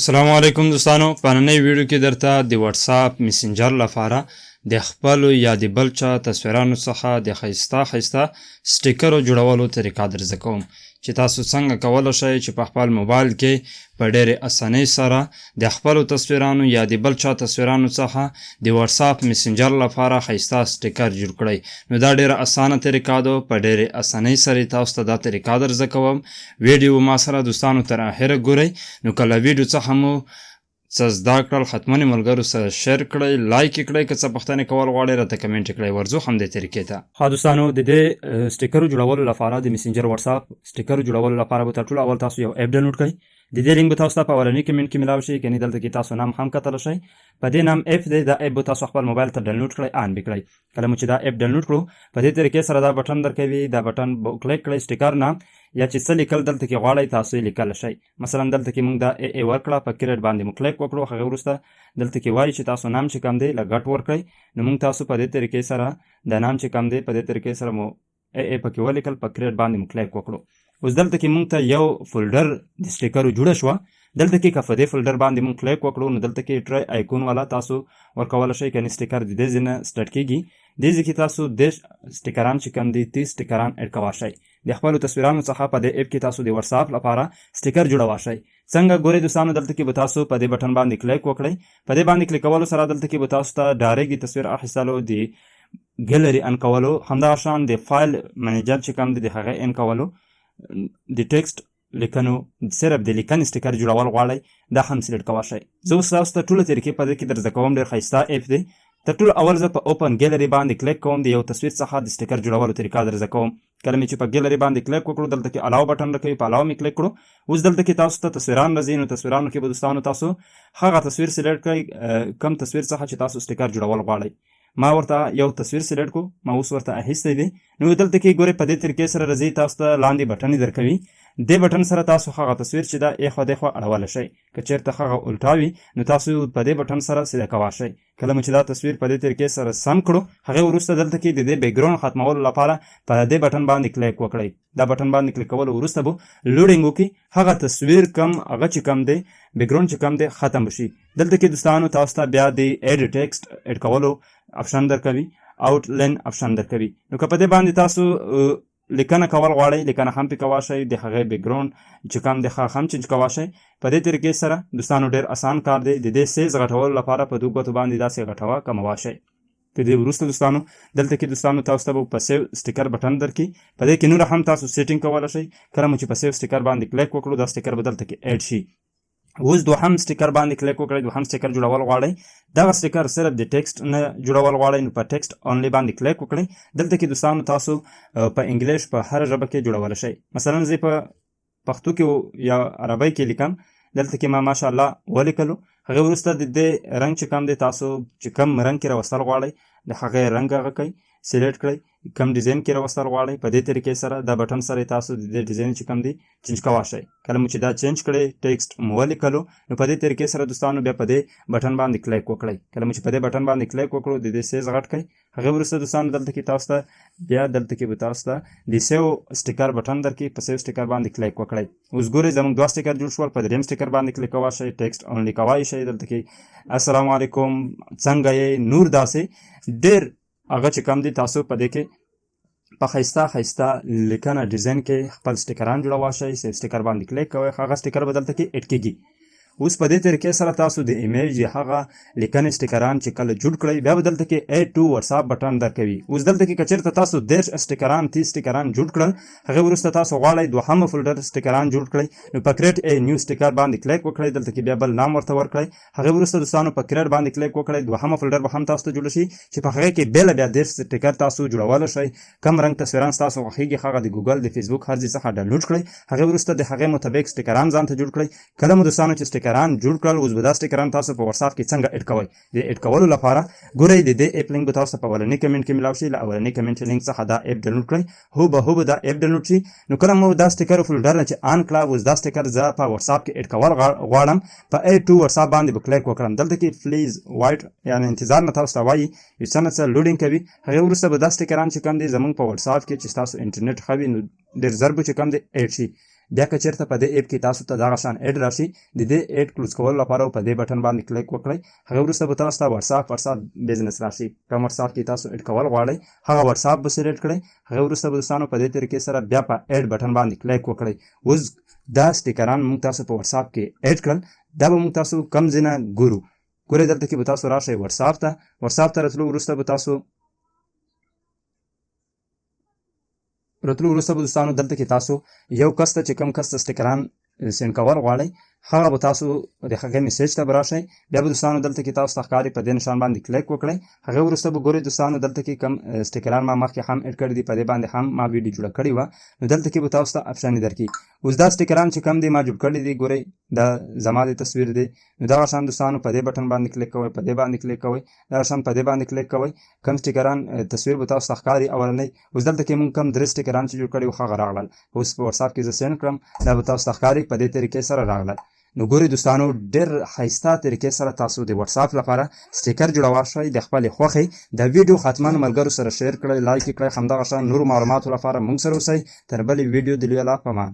السلام علیکم دوستانو، په نننۍ ویډیو کې درته د واتس اپ میسنجر لپاره د خپلو یا د بل چا تصویرانو څخه د ښایسته سټیکرو جوړولو طریقه درزده کوم چې تاسو څنګه کولی شئ چې په خپل موبایل کې په ډېرې اسانۍ سره د خپلو تصویرانو یا د بل چا تصویرانو څخه د واتس اپ میسنجر لپاره ښایسته سټیکر جوړ کړئ. نو دا ډېره اسانه طریقه ده، په ډېرې اسانۍ سره تاسو ته دا طریقه درزده کوم. ویډیو ما سره دوستانو تر اخره ګورئ. نو کله ویډیو څخه مو څه زده کړل حتماً ملګرو سره شیر کړئ، لایک یې کړئ، که څه پوښتنې کول غواړئ راته کمنټ یې کړئ. ورځو همدې طریقې ته. ښه دوستانو، د دې سټیکرو جوړولو لپاره د میسنجر واتس اپ سټیکرو جوړولو لپاره به تر ټولو اول تاسو یو اپ ډاونلوډ کړئ. د دې لینک به تاسو ته په اولني کمنټ کې ملاو شي، یعنې دلته کې تاسو نام هم کتلی شئ. په دې نام اپ دی، دا اپ به تاسو خپل موبایل ته ډاونلوډ کړئ، آن به کړئ. کله مو چې دا اپ ډاونلوډ کړو، په دې طریقې سره دا بټن درکوي. دا بټن کلیک کړئ سټیکر نام، یا چې څه لیکل دلته کې غواړئ تاسو یې لیکلی شئ. مثلا دلته کې موږ دا ای ورکړه، په کریټ باندې مو کلیک وکړو. هغه وروسته دلته کې وایي چې تاسو نام چې کوم دی لږ غټ ورکړئ. نو موږ تاسو په دې طریقې سره دا نام چې کوم دی په دې طریقې سره مو ای پکې ولیکل، په کریټ باندې مو کلیک وکړو. اوس دلته کې موږ ته یو فولډر د سټیکرو جوړه شوه. دلته کې که په دې فولډر باندې موږ کلیک وکړو، نو دلته کې ټرای آیکون والا تاسو ورکولی شئ، یعنې سټیکر د دې ځای نه سټارټ کېږي. دې ځای کې تاسو د سټیکران چې کوم دي 30 سټیکران اډ کولی شئ. د خپلو تصویرانو څخه په دې اپ کې تاسو د واتس اپ لپاره سټیکر جوړولی شئ. څنګه ګورئ دوستانو، دلته کې به تاسو په دې بټن باندې کلیک وکړئ. په دې باندې کلیک کولو سره دلته کې به تاسو ته ډایرکټ د تصویر اخیستلو، د ګیلري ان کولو، همداشان د فایل منیجر چې کوم دی د هغه ان کولو، د ټیکسټ لیکنو، صرف د لیکنې سټیکر جوړول غواړئ، دا هم سلیکټ کولی شئ. زه اوس تاسو ته ټوله طریقې په دې کې درزده کوم. ډېر ښایسته اپ دی. تر ټولو اول زه په اوپن ګیلري باندې کلیک کوم، د یو تصویر څخه د سټیکر جوړولو طریقه درزده کوم. کله مې چې په ګیلري باندې کلیک وکړو، دلته کې الاو بټن راکوي، په الاو مې کلیک کړو. اوس دلته کې تاسو ته تصویران راځي. نو تصویرانو کې به دوستانو تاسو هغه تصویر سلیکټ کړئ، کم تصویر څخه چې تاسو سټیکر جوړول غواړئ. ما ورته یو تصویر سلیکټ کو، ما اوس ورته اخیستی دی. نو دلته کې ګورئ په دې طریقې سره راځي، تاسو ته لاندې بټن درکوي. دې بټن سره تاسو هغه تصویر چې دا ایخوا دیخوا اړولی شئ. که چېرته هغه الټا وي، نو تاسو په دې بټن سره سیده کولی شئ. کله مو چې دا تصویر په دې طریقې سره سم کړو، هغې وروسته دلته کې د دې بیکګراوند ختمولو لپاره په دې بټن باندې کلیک وکړئ. دا بټن باندې کلیک کولو وروسته به لوډینګ وکړي، هغه تصویر کم هغه چې کم دی بیکګراوند چې کم دی ختم بشي. دلته کې دوستانو تاسو ته بیا د ایډ ټیکسټ ایډ کولو اپشن درکوي، آوټ لاین اپشن درکوي. نو که په دې باندې تاسو لیکنه کول غواړئ، لیکنه هم پې کولی شئ، د هغې بیکګراوند چې کوم دی هغه هم چینج کولی شئ. په دې طریقې سره دوستانو ډېر اسان کار دی. د دې سیز غټولو لپاره په 2 ګوتو باندې داسې غټوه کموه شئ. د دې وروسته دوستانو دلته کې دوستانو تاسو ته به په سیو سټیکر بټن درکړي. په دې کې نور هم تاسو سیټینګ کولی شئ. کله مو چې په سیو سټیکر باندې کلیک وکړو، دا سټیکر به دلته کې ایډ شي. اوس دوهم سټیکر باندې کلیک وکړئ، دوهم سټیکر جوړول غواړئ. دغه سټیکر صرف د ټیکسټ نه جوړول غواړئ، نو په ټیکسټ اونلی باندې کلیک وکړئ. دلته کې دوستانو تاسو په انګلیش په هر ژبه کې جوړولی شئ. مثلا زه په پښتو کې یا عربی کې لیکم. دلته کې ما ماشاءالله ولیکلو. هغې وروسته د دې رنګ چې کوم دی تاسو چې کوم رنګ کې راوستل غواړئ، د هغې رنګ هغه کوئ، سلیکټ کړئ. کم ډیزاین کې راوستل غواړئ، په دې طریقې سره دا بټن سره تاسو د دې ډیزاین چې کوم دی چینج کولی شئ. کله مو چې دا چینج کړئ، ټیکسټ مو ولیکلو، نو په دې طریقې سره دوستانو بیا په دې بټن باندې کلیک وکړئ. کله مو چې په دې بټن باندې کلیک وکړو، د دې سیز غټ کړئ. هغې وروسته دوستانو دلته کې تاسو ته بیا دلته کې به تاسو ته د سیو سټیکر بټن درکړي. په سیو سټیکر باندې کلیک وکړئ. اوس ګورئ زموږ 2 سټیکر جوړ شول. په دریم سټیکر باندې کلیک کولی شئ، ټیکسټ اونلی کولی شئ. دلته کې السلام علیکم، څنګه یې، نور داسې ډېر هغه چې کم دی تاسو په دې کې په ښایسته لیکنه ډیزاین کې خپل سټیکران جوړولی شئ. سیف سټیکر باندې کلیک کوئ، هغه سټیکر به دلته کې ایډ کېږي. اوس په دې طریقې سره تاسو د ایمیج یا هغه لیکنې سټیکران چې کله جوړ کړئ، بیا به دلته کې ایډ ټو واتس اپ بټن درکوي. اوس دلته کې که چېرته تاسو 30 سټیکران 30 سټیکران جوړ کړل، هغې وروسته تاسو غواړئ دوهمه فولډر سټیکران جوړ کړئ، نو په کریټ ای نیو سټیکر باندې کلیک وکړئ. دلته کې بیا بل نام ورته ورکړئ. هغې وروسته دوستانو په کریټ باندې کلیک وکړئ. دوهمه فولډر به هم تاسو ته جوړه شي چې په هغې کې بېله بیا 30 سټیکر تاسو جوړولی شئ. کم رنګ تصویران ستاسو خوښېږي، هغه د ګوګل د فیسبوک هر ځای څخه ډاونلوډ کړئ. هغې وروسته د هغې مطابق سټیکران ځان ته جوړ کړئ. کله مو دوستانو چې سټیکران جوړ کړل، اوس به دا سټیکران تاسو په واتس اپ کې څنګه ایډ کوئ. د ایډ کولو لپاره ګورئ د دې اپ لینک به تاسو په اولني کمنټ کې ملاو شي. له اولني کمنټ لینک څخه دا اپ ډاونلوډ کړئ. هوبه دا اپ ډاونلوډ شي. نو کله مو دا سټیکر فولډر نه چې آن کړه، اوس دا سټیکر زه په واتس اپ کې ایډ کول غواړم. په ایډ ټو واتس اپ باندې به کلیک وکړم. دلته کې پلیز وایټ یعنې انتظار نه تاسو ته وایي، یو څه نه څه لوډینګ کوي. هغې وروسته به دا سټیکران چې کوم دی زموږ په واتس اپ کې چې ستاسو انټرنیټ ښه وي، نو ډېر ژر به چې کوم دی ایډ شي. بیا که چیرته په دې اپ کې تاسو ته دغه شان اډ راشي د دې اډ کلوز کولو لپاره په دې بټن باندې کلیک وکړئ هغه وروسته به تاسو ته واتساپ بزنس راشي کوم واتساپ کې تاسو اډ کول غواړئ هغه واتساپ به سلیکټ کړئ هغه وروسته به دوستانو په دې طریقې سره بیا په اډ بټن باندې کلیک وکړئ اوس دا سټیکران موږ تاسو په واتساپ کې اډ کړل دا به موږ تاسو کم ځینه ګورئ دلته کې به تاسو راشئ واتساپ ته راتلو وروسته به دوستانو دلته کې تاسو یو کس ته چې کم کس ته سټیکران سینډ کول غواړئ هغه به تاسو د هغې میسیج ته به راشئ بیا به دوستانو دلته کې تاسو ته ښکاري په دې نشان باندې کلیک وکړئ هغې وروسته به ګورئ دوستانو دلته کې کم سټیکران ما مخکې هم اډ کړي دي په دې باندې هم ما ویډیو جوړه کړې وه نو دلته کې به تاسو ته اپشن درکړي اوس دا سټیکران چې کم دی ما جوړ کړي دي ګورئ دا زما د تصویر دی نو دغه شان دوستانو په دې بټن باندې کلیک کوئ په دې باندې کلیک کوئ دغه شان په دې باندې کلیک کوئ کم سټیکران تصویر به تاسو ته ښکاري اولنی اوس دلته کې مونږ کم 3 سټیکران چې جوړ کړي وو هغه راغلل اوس په واتساپ کې زه سینډ کړم دا به تاسو ته ښکاري په دې طریقې سره راغلل نو ګورئ دوستانو ډېر ښایسته طریقې سره تاسو د واتساپ لپاره سټیکر جوړولی شئ د خپلې خوښې دا ویډیو حتما ملګرو سره شیر کړئ لایک یې کړئ همدغه شان نورو معلوماتو لپاره موږ سره اوسئ تر بلې ویډیو د لوی الله په امان